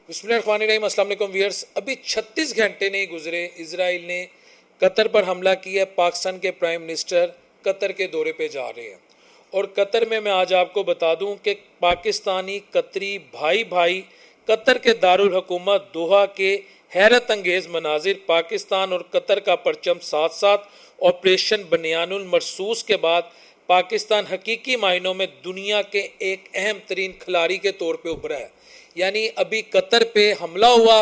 بسم اللہ الرحمن الرحیم۔ السلام علیکم ویئرس۔ ابھی 36 گھنٹے نہیں گزرے اسرائیل نے قطر پر حملہ کیا ہے۔ پاکستان کے پرائم منسٹر قطر کے دورے پہ جا رہے ہیں، اور قطر میں آج آپ کو بتا دوں کہ پاکستانی قطری بھائی قطر کے دارالحکومت دوحہ کے حیرت انگیز مناظر، پاکستان اور قطر کا پرچم ساتھ ساتھ، آپریشن بنیان المرصوص کے بعد پاکستان حقیقی معنوں میں دنیا کے ایک اہم ترین کھلاڑی کے طور پہ ابھرا ہے۔ یعنی ابھی قطر پہ حملہ ہوا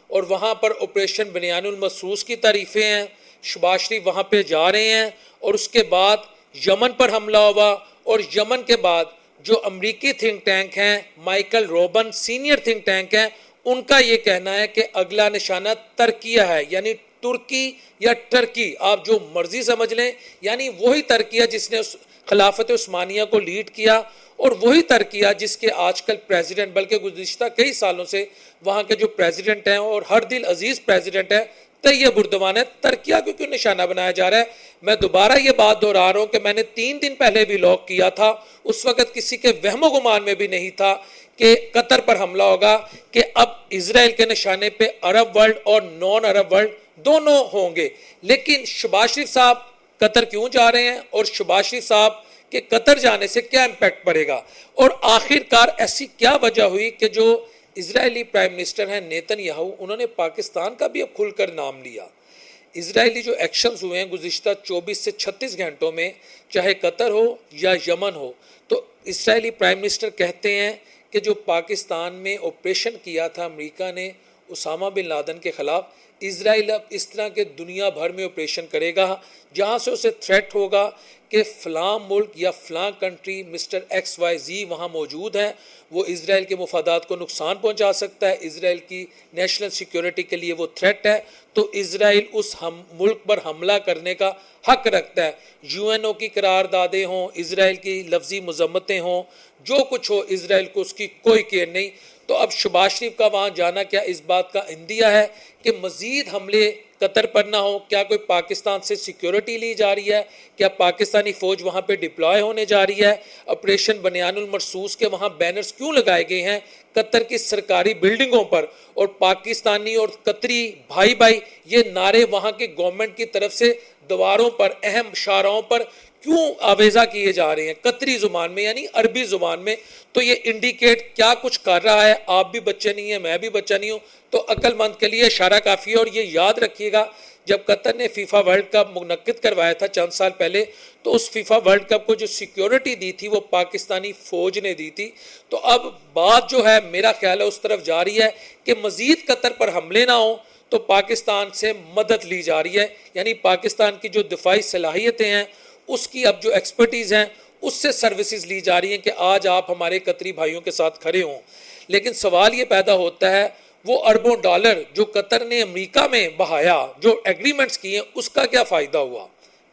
اور وہاں پر آپریشن بنیان المرصوص کی تعریفیں ہیں، شہباز شریف وہاں پہ جا رہے ہیں، اور اس کے بعد یمن پر حملہ ہوا، اور یمن کے بعد جو امریکی تھنک ٹینک ہیں، Michael Rubin senior think tank ہیں، ان کا یہ کہنا ہے کہ اگلا نشانہ ترکیہ ہے، یعنی ترکی یا ٹرکی، آپ جو مرضی سمجھ لیں، یعنی وہی ترکیہ جس نے خلافت عثمانیہ کو لیڈ کیا، اور وہی ترکیہ جس کے آج کل پریزیڈنٹ، بلکہ گزشتہ کئی سالوں سے وہاں کے جو پریزیڈنٹ ہیں اور ہر دل عزیز پریزیڈنٹ ہے طیب اردوان ہے۔ ترکیہ کو کیوں نشانہ بنایا جا رہا ہے؟ میں دوبارہ یہ بات دہرا رہا ہوں کہ میں نے 3 دن پہلے بھی لاگ کیا تھا، اس وقت کسی کے وہم و گمان میں بھی نہیں تھا کہ قطر پر حملہ ہوگا، کہ اب اسرائیل کے نشانے پہ عرب ورلڈ اور نان عرب ورلڈ دونوں ہوں گے۔ لیکن شہباز شریف صاحب قطر کیوں جا رہے ہیں، اور شہباز شریف صاحب کہ قطر جانے سے کیا امپیکٹ پڑے گا، اور آخر کار ایسی کیا وجہ ہوئی کہ جو اسرائیلی پرائم منسٹر ہیں نیتن یاہو، انہوں نے پاکستان کا بھی اب کھل کر نام لیا۔ اسرائیلی جو ایکشنز ہوئے ہیں گزشتہ 24 سے 36 گھنٹوں میں، چاہے قطر ہو یا یمن ہو، تو اسرائیلی پرائم منسٹر کہتے ہیں کہ جو پاکستان میں آپریشن کیا تھا امریکہ نے اسامہ بن لادن کے خلاف، اسرائیل اب اس طرح کے دنیا بھر میں آپریشن کرے گا جہاں سے اسے تھریٹ ہوگا کہ فلاں ملک یا فلاں country mister X Y Z وہاں موجود ہے، وہ اسرائیل کے مفادات کو نقصان پہنچا سکتا ہے، اسرائیل کی نیشنل سیکیورٹی کے لیے وہ تھریٹ ہے، تو اسرائیل اس ملک پر حملہ کرنے کا حق رکھتا ہے۔ یو این او کی قراردادیں ہوں، اسرائیل کی لفظی مذمتیں ہوں، جو کچھ ہو، اسرائیل کو اس کی کوئی کیئر نہیں۔ تو اب شہباز شریف کا وہاں جانا کیا اس بات کا اندیہ ہے کہ مزید حملے قطر پر نہ ہو؟ کیا کوئی پاکستان سے سیکیورٹی لی جا رہی ہے؟ کیا پاکستانی فوج وہاں پہ ڈپلوائے ہونے جا رہی ہے؟ آپریشن بنیان المرصوص کے وہاں بینرز کیوں لگائے گئے ہیں قطر کی سرکاری بلڈنگوں پر؟ اور پاکستانی اور قطری بھائی یہ نعرے وہاں کے گورنمنٹ کی طرف سے دیواروں پر، اہم شاہراہوں پر کیوں آویزہ کیے جا رہے ہیں قطری زبان میں، یعنی عربی زبان میں؟ تو یہ انڈیکیٹ کیا کچھ کر رہا ہے؟ آپ بھی بچے نہیں ہیں، میں بھی بچہ نہیں ہوں، تو عقل مند کے لیے اشارہ کافی ہے۔ اور یہ یاد رکھیے گا، جب قطر نے فیفا ورلڈ کپ منعقد کروایا تھا چند سال پہلے، تو اس فیفا ورلڈ کپ کو جو سیکیورٹی دی تھی وہ پاکستانی فوج نے دی تھی۔ تو اب بات جو ہے میرا خیال ہے اس طرف جا رہی ہے کہ مزید قطر پر حملے نہ ہوں، تو پاکستان سے مدد لی جا رہی ہے، یعنی پاکستان کی جو دفاعی صلاحیتیں ہیں اس کی اب جو ایکسپرٹیز ہیں اس سے سروسز لی جا رہی ہیں کہ آج آپ ہمارے قطری بھائیوں کے ساتھ کھڑے ہوں۔ لیکن سوال یہ پیدا ہوتا ہے، وہ اربوں ڈالر جو قطر نے امریکہ میں بہایا، جو ایگریمنٹس کیے، اس کا کیا فائدہ ہوا؟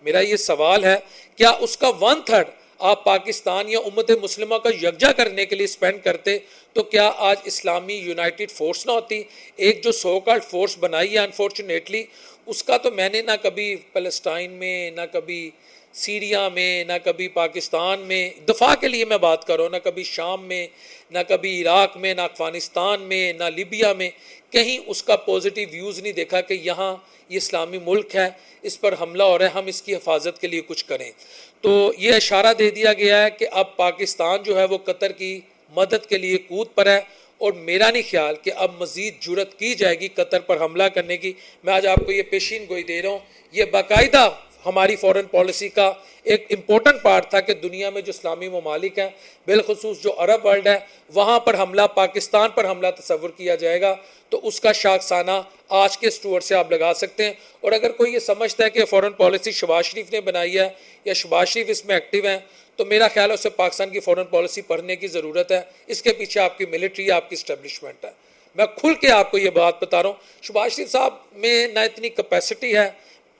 میرا یہ سوال ہے، کیا اس کا 1/3 آپ پاکستان یا امت مسلمہ کا یکجا کرنے کے لیے سپینڈ کرتے تو کیا آج اسلامی یونائٹڈ فورس نہ ہوتی؟ ایک جو سو کالڈ فورس بنائی ہے انفارچونیٹلی، اس کا تو میں نے نہ کبھی فلسطین میں، نہ کبھی سیریا میں، نہ کبھی پاکستان میں دفاع کے لیے میں بات کر رہا ہوں، نہ کبھی شام میں، نہ کبھی عراق میں، نہ افغانستان میں، نہ لیبیا میں، کہیں اس کا پوزیٹیو ویوز نہیں دیکھا کہ یہاں یہ اسلامی ملک ہے، اس پر حملہ ہو رہا ہے، ہم اس کی حفاظت کے لیے کچھ کریں۔ تو یہ اشارہ دے دیا گیا ہے کہ اب پاکستان جو ہے وہ قطر کی مدد کے لیے کود پر ہے، اور میرا نہیں خیال کہ اب مزید جرت کی جائے گی قطر پر حملہ کرنے کی۔ میں آج آپ کو یہ پیشین گوئی دے رہا ہوں، یہ باقاعدہ ہماری فورن پالیسی کا ایک امپورٹنٹ پارٹ تھا کہ دنیا میں جو اسلامی ممالک ہیں، بالخصوص جو عرب ورلڈ ہے، وہاں پر حملہ، پاکستان پر حملہ تصور کیا جائے گا، تو اس کا شاخسانہ آج کے اسٹور سے آپ لگا سکتے ہیں۔ اور اگر کوئی یہ سمجھتا ہے کہ فورن پالیسی شہباز شریف نے بنائی ہے یا شہباز شریف اس میں ایکٹیو ہیں، تو میرا خیال ہے اسے پاکستان کی فورن پالیسی پڑھنے کی ضرورت ہے۔ اس کے پیچھے آپ کی ملٹری، آپ کی اسٹیبلشمنٹ ہے۔ میں کھل کے آپ کو یہ بات بتا رہا ہوں، شہباز شریف صاحب میں نہ اتنی کیپیسٹی ہے،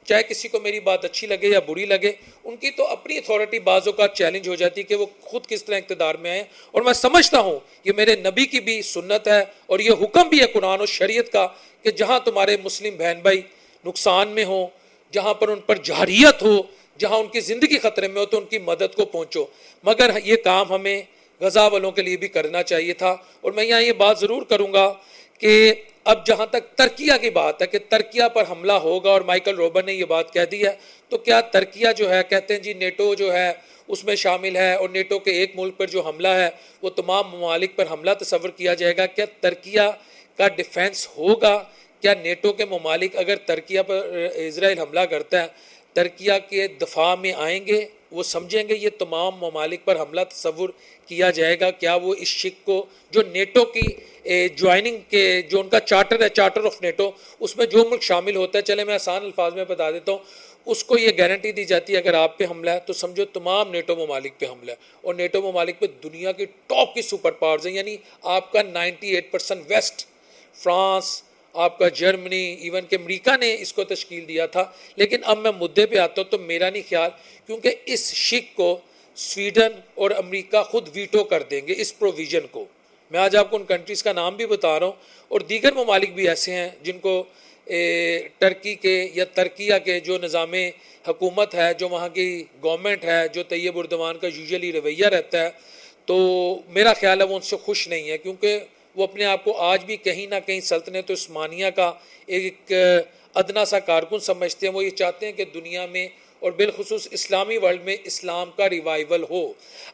چاہے کسی کو میری بات اچھی لگے یا بری لگے، ان کی تو اپنی اتھارٹی بعضوں کا چیلنج ہو جاتی ہے کہ وہ خود کس طرح اقتدار میں آئیں، اور میں سمجھتا ہوں یہ میرے نبی کی بھی سنت ہے، اور یہ حکم بھی ہے قرآن و شریعت کا کہ جہاں تمہارے مسلم بہن بھائی نقصان میں ہوں، جہاں پر ان پر جارحیت ہو، جہاں ان کی زندگی خطرے میں ہو، تو ان کی مدد کو پہنچو۔ مگر یہ کام ہمیں غزہ والوں کے لیے بھی کرنا چاہیے تھا۔ اور میں یہاں یہ بات ضرور کروں گا کہ اب جہاں تک ترکیہ کی بات ہے کہ ترکیہ پر حملہ ہوگا اور مائیکل روبن نے یہ بات کہہ دی ہے، تو کیا ترکیہ جو ہے کہتے ہیں جی نیٹو جو ہے اس میں شامل ہے اور نیٹو کے ایک ملک پر جو حملہ ہے وہ تمام ممالک پر حملہ تصور کیا جائے گا؟ کیا ترکیہ کا ڈیفنس ہوگا؟ کیا نیٹو کے ممالک اگر ترکیہ پر اسرائیل حملہ کرتا ہے ترکیہ کے دفاع میں آئیں گے؟ وہ سمجھیں گے یہ تمام ممالک پر حملہ تصور کیا جائے گا؟ کیا وہ اس شک کو جو نیٹو کی جوائننگ کے جو ان کا چارٹر ہے، چارٹر آف نیٹو، اس میں جو ملک شامل ہوتا ہے، چلے میں آسان الفاظ میں بتا دیتا ہوں، اس کو یہ گارنٹی دی جاتی ہے اگر آپ پہ حملہ ہے تو سمجھو تمام نیٹو ممالک پہ حملہ ہے، اور نیٹو ممالک پہ دنیا کی ٹاپ کی سپر پاورز ہیں، یعنی آپ کا 98% ویسٹ، فرانس، آپ کا جرمنی، ایون کہ امریکہ نے اس کو تشکیل دیا تھا۔ لیکن اب میں مدعے پہ آتا ہوں تو میرا نہیں خیال، کیونکہ اس شک کو سویڈن اور امریکہ خود ویٹو کر دیں گے، اس پروویژن کو۔ میں آج آپ کو ان کنٹریز کا نام بھی بتا رہا ہوں، اور دیگر ممالک بھی ایسے ہیں جن کو ٹرکی کے یا ترکیہ کے جو نظام حکومت ہے، جو وہاں کی گورنمنٹ ہے، جو طیب اردوان کا یوزلی رویہ رہتا ہے، تو میرا خیال ہے وہ ان سے خوش نہیں ہے، کیونکہ وہ اپنے آپ کو آج بھی کہیں نہ کہیں سلطنت عثمانیہ کا ایک ادنا سا کارکن سمجھتے ہیں۔ وہ یہ چاہتے ہیں کہ دنیا میں اور بالخصوص اسلامی ورلڈ میں اسلام کا ریوائیول ہو۔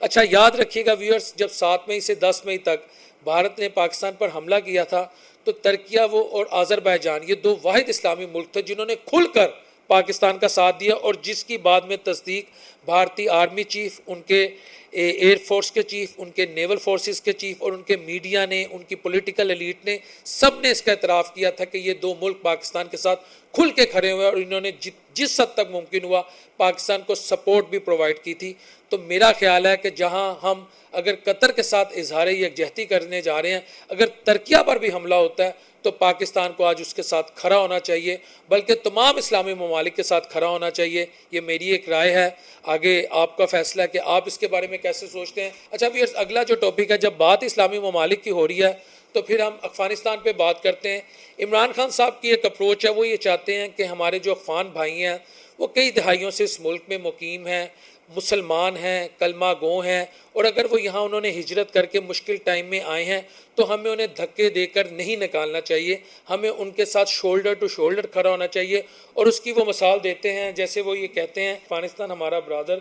اچھا یاد رکھیے گا ویورز، جب 7 مئی سے 10 مئی تک بھارت نے پاکستان پر حملہ کیا تھا تو ترکیہ وہ اور آذربائیجان یہ 2 واحد اسلامی ملک تھے جنہوں نے کھل کر پاکستان کا ساتھ دیا، اور جس کی بعد میں تصدیق بھارتی آرمی چیف، ان کے ایئر فورس کے چیف، ان کے نیول فورسز کے چیف اور ان کے میڈیا نے، ان کی پولیٹیکل ایلیٹ نے، سب نے اس کا اعتراف کیا تھا کہ یہ 2 ملک پاکستان کے ساتھ کھل کے کھڑے ہوئے، اور انہوں نے جس حد تک ممکن ہوا پاکستان کو سپورٹ بھی پرووائڈ کی تھی۔ تو میرا خیال ہے کہ جہاں ہم اگر قطر کے ساتھ اظہار یکجہتی کرنے جا رہے ہیں، اگر ترکیہ پر بھی حملہ ہوتا ہے تو پاکستان کو آج اس کے ساتھ کھڑا ہونا چاہیے، بلکہ تمام اسلامی ممالک کے ساتھ کھڑا ہونا چاہیے۔ یہ میری ایک رائے ہے، آگے آپ کا فیصلہ ہے کہ آپ اس کے بارے میں کیسے سوچتے ہیں۔ اچھا ویئرز، اگلا جو ٹاپک ہے، جب بات اسلامی ممالک کی ہو رہی ہے تو پھر ہم افغانستان پہ بات کرتے ہیں۔ عمران خان صاحب کی ایک اپروچ ہے، وہ یہ چاہتے ہیں کہ ہمارے جو افغان بھائی ہیں وہ کئی دہائیوں سے اس ملک میں مقیم ہیں، مسلمان ہیں، کلمہ گو ہیں، اور اگر وہ یہاں انہوں نے ہجرت کر کے مشکل ٹائم میں آئے ہیں تو ہمیں انہیں دھکے دے کر نہیں نکالنا چاہیے، ہمیں ان کے ساتھ شولڈر ٹو شولڈر کھڑا ہونا چاہیے۔ اور اس کی وہ مثال دیتے ہیں، جیسے وہ یہ کہتے ہیں افغانستان ہمارا برادر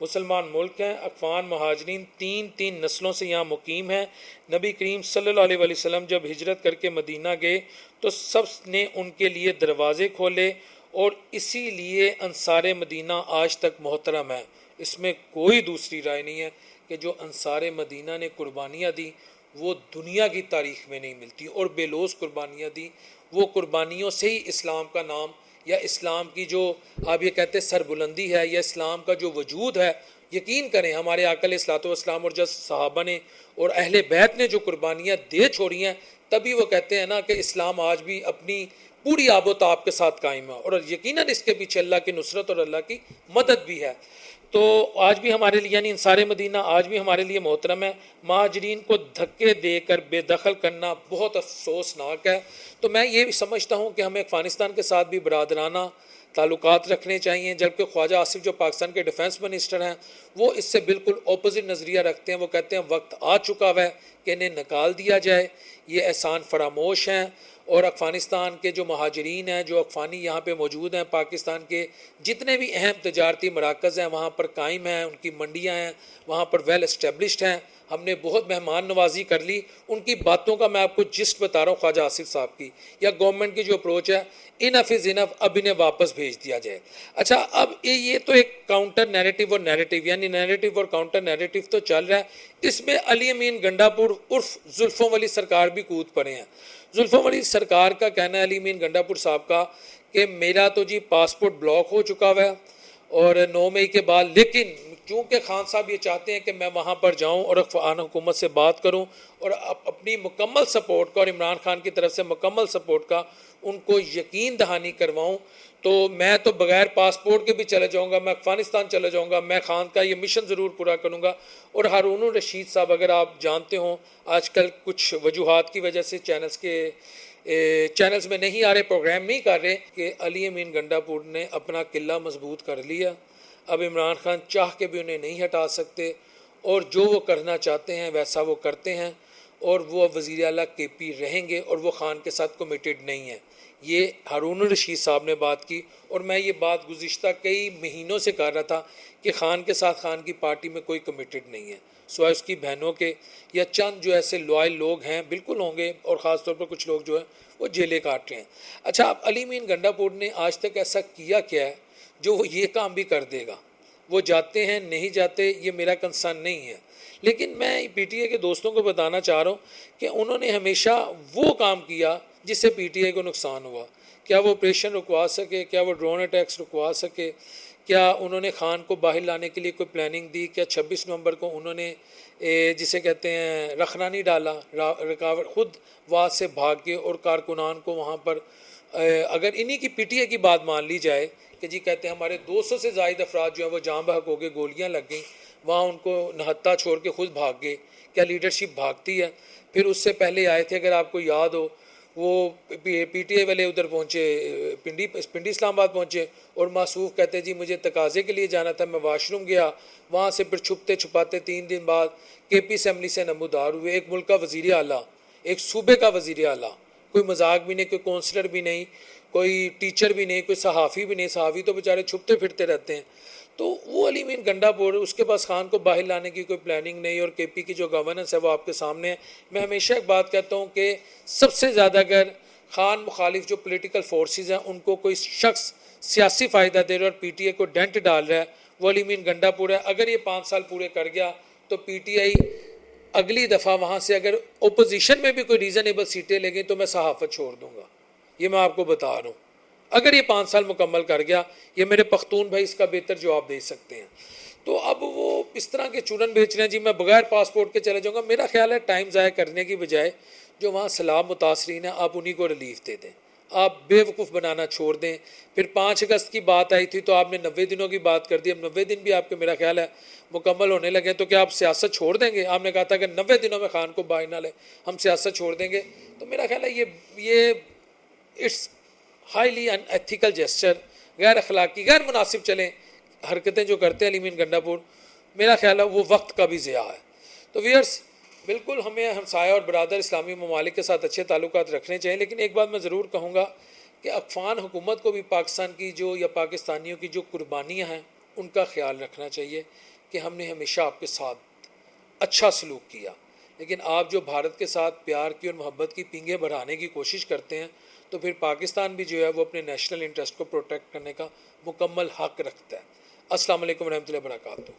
مسلمان ملک ہیں، افغان مہاجرین تین نسلوں سے یہاں مقیم ہیں۔ نبی کریم صلی اللہ علیہ وسلم جب ہجرت کر کے مدینہ گئے تو سب نے ان کے لیے دروازے کھولے، اور اسی لیے انصار مدینہ آج تک محترم ہے۔ اس میں کوئی دوسری رائے نہیں ہے کہ جو انصار مدینہ نے قربانیاں دی وہ دنیا کی تاریخ میں نہیں ملتی، اور بے لوث قربانیاں دی۔ وہ قربانیوں سے ہی اسلام کا نام، یا اسلام کی جو آپ یہ کہتے ہیں سربلندی ہے، یا اسلام کا جو وجود ہے، یقین کریں ہمارے آقا علیہ الصلوۃ والسلام اور جب صحابہ نے اور اہل بیت نے جو قربانیاں دے چھوڑی ہیں، تبھی وہ کہتے ہیں نا کہ اسلام آج بھی اپنی پوری آب و تاب کے ساتھ قائم ہے، اور یقیناً اس کے پیچھے اللہ کی نصرت اور اللہ کی مدد بھی ہے۔ تو آج بھی ہمارے لیے یعنی انصار مدینہ آج بھی ہمارے لیے محترم ہے۔ مہاجرین کو دھکے دے کر بے دخل کرنا بہت افسوسناک ہے۔ تو میں یہ بھی سمجھتا ہوں کہ ہمیں افغانستان کے ساتھ بھی برادرانہ تعلقات رکھنے چاہیے، جبکہ خواجہ آصف جو پاکستان کے ڈیفنس منسٹر ہیں وہ اس سے بالکل اپوزٹ نظریہ رکھتے ہیں۔ وہ کہتے ہیں وقت آ چکا ہے کہ انہیں نکال دیا جائے، یہ احسان فراموش ہیں، اور افغانستان کے جو مہاجرین ہیں، جو افغانی یہاں پہ موجود ہیں، پاکستان کے جتنے بھی اہم تجارتی مراکز ہیں وہاں پر قائم ہیں، ان کی منڈیاں ہیں، وہاں پر ویل اسٹیبلشڈ ہیں۔ ہم نے بہت مہمان نوازی کر لی، ان کی باتوں کا میں آپ کو جسٹ بتا رہا ہوں خواجہ آصف صاحب کی، یا گورنمنٹ کی جو اپروچ ہے، انف از انف، اب انہیں واپس بھیج دیا جائے۔ اچھا اب یہ تو ایک کاؤنٹر نیریٹو اور نیریٹو، یعنی نیریٹو اور کاؤنٹر نیریٹو تو چل رہا ہے، اس میں علی امین گنڈا پور عرف زلفوں والی سرکار بھی کود پڑے ہیں۔ زلفوں والی سرکار کا کہنا ہے، علی امین گنڈا پور صاحب کا، کہ میرا تو جی پاسپورٹ بلاک ہو چکا ہے اور 9 مئی کے بعد، لیکن چونکہ خان صاحب یہ چاہتے ہیں کہ میں وہاں پر جاؤں اور افغان حکومت سے بات کروں اور اپنی مکمل سپورٹ کا اور عمران خان کی طرف سے مکمل سپورٹ کا ان کو یقین دہانی کرواؤں، تو میں تو بغیر پاسپورٹ کے بھی چلے جاؤں گا، میں افغانستان چلے جاؤں گا، میں خان کا یہ مشن ضرور پورا کروں گا۔ اور ہارون الرشید صاحب، اگر آپ جانتے ہوں آج کل کچھ وجوہات کی وجہ سے چینلز میں نہیں آ رہے، پروگرام نہیں کر رہے، کہ علی امین گنڈا پور نے اپنا قلعہ مضبوط کر لیا، اب عمران خان چاہ کے بھی انہیں نہیں ہٹا سکتے، اور جو وہ کرنا چاہتے ہیں ویسا وہ کرتے ہیں۔ اور وہ وزیر اعلیٰ کے پی رہیں گے اور وہ خان کے ساتھ کمیٹڈ نہیں ہیں. یہ ہارون الرشید صاحب نے بات کی اور میں یہ بات گزشتہ کئی مہینوں سے کر رہا تھا کہ خان کے ساتھ خان کی پارٹی میں کوئی کمیٹڈ نہیں ہے سوائے اس کی بہنوں کے یا چند جو ایسے لوائل لوگ ہیں بالکل ہوں گے، اور خاص طور پر کچھ لوگ جو ہیں وہ جیلیں کاٹ رہے ہیں. اچھا، اب علی مین گنڈا پور نے آج تک ایسا کیا کیا ہے جو وہ یہ کام بھی کر دے گا؟ وہ جاتے ہیں نہیں جاتے یہ میرا کنسرن نہیں ہے، لیکن میں پی ٹی اے کے دوستوں کو بتانا چاہ رہا ہوں کہ انہوں نے ہمیشہ وہ کام کیا جس سے پی ٹی اے کو نقصان ہوا. کیا وہ آپریشن رکوا سکے؟ کیا وہ ڈرون اٹیکس رکوا سکے؟ کیا انہوں نے خان کو باہر لانے کے لیے کوئی پلاننگ دی؟ کیا 26 نومبر کو انہوں نے جسے کہتے ہیں رخنا نہیں ڈالا؟ رکاوٹ خود وہاں سے بھاگ کے اور کارکنان کو وہاں پر اگر انہی کی پی ٹی اے کی بات مان لی جائے کہ جی کہتے ہیں ہمارے 200 سے زائد افراد جو ہیں وہ جاں بحق ہو گئے، گولیاں لگ گئیں، وہاں ان کو نہتا چھوڑ کے خود بھاگ گئے. کیا لیڈرشپ بھاگتی ہے؟ پھر اس سے پہلے آئے تھے اگر آپ کو یاد ہو، وہ پی ٹی اے والے ادھر پہنچے، پنڈی اسلام آباد پہنچے اور معصوف کہتے جی مجھے تقاضے کے لیے جانا تھا، میں واش روم گیا، وہاں سے پھر چھپتے چھپاتے 3 دن بعد کے پی اسمبلی سے نمودار ہوئے. ایک ملک کا وزیر اعلیٰ، ایک صوبے کا وزیر اعلیٰ، کوئی مذاق بھی نہیں، کوئی کونسلر بھی نہیں، کوئی ٹیچر بھی نہیں، کوئی صحافی بھی نہیں. صحافی تو بیچارے چھپتے پھرتے رہتے ہیں. تو وہ علی مین گنڈا پور، اس کے پاس خان کو باہر لانے کی کوئی پلاننگ نہیں، اور کے پی کی جو گورننس ہے وہ آپ کے سامنے ہے. میں ہمیشہ ایک بات کہتا ہوں کہ سب سے زیادہ اگر خان مخالف جو پولیٹیکل فورسز ہیں ان کو کوئی شخص سیاسی فائدہ دے رہا ہے اور پی ٹی اے کو ڈینٹ ڈال رہا ہے وہ علی مین گنڈا پور ہے. اگر یہ 5 سال پورے کر گیا تو پی ٹی آئی اگلی دفعہ وہاں سے اگر اپوزیشن میں بھی کوئی ریزنیبل سیٹیں لے گئی تو میں صحافت چھوڑ دوں گا. یہ میں آپ کو بتا رہا ہوں. اگر یہ 5 سال مکمل کر گیا، یہ میرے پختون بھائی اس کا بہتر جواب دے سکتے ہیں. تو اب وہ اس طرح کے چونن بیچ رہے ہیں جی میں بغیر پاسپورٹ کے چلے جاؤں گا. میرا خیال ہے ٹائم ضائع کرنے کی بجائے جو وہاں سیلاب متاثرین ہیں آپ انہی کو ریلیف دے دیں، آپ بے وقوف بنانا چھوڑ دیں. پھر 5 اگست کی بات آئی تھی تو آپ نے 90 دنوں کی بات کر دی. اب 90 دن بھی آپ کے میرا خیال ہے مکمل ہونے لگے، تو کیا آپ سیاست چھوڑ دیں گے؟ آپ نے کہا تھا کہ 90 دنوں میں خان کو باہر نہ لیں ہم سیاست چھوڑ دیں گے. تو میرا خیال ہے یہ it's highly unethical gesture, غیر اخلاقی، غیر مناسب چلیں حرکتیں جو کرتے ہیں علی مین گنڈا پور. میرا خیال ہے وہ وقت کا بھی ضیاع ہے. تو ویئرس بالکل ہمیں ہمسایہ اور برادر اسلامی ممالک کے ساتھ اچھے تعلقات رکھنے چاہیے، لیکن ایک بات میں ضرور کہوں گا کہ افغان حکومت کو بھی پاکستان کی جو یا پاکستانیوں کی جو قربانیاں ہیں ان کا خیال رکھنا چاہیے کہ ہم نے ہمیشہ آپ کے ساتھ اچھا سلوک کیا، لیکن آپ جو بھارت کے ساتھ پیار کی اور محبت کی پینگیں بڑھانے کی کوشش کرتے ہیں تو پھر پاکستان بھی جو ہے وہ اپنے نیشنل انٹرسٹ کو پروٹیکٹ کرنے کا مکمل حق رکھتا ہے. السلام علیکم ورحمۃ اللہ وبرکاتہ.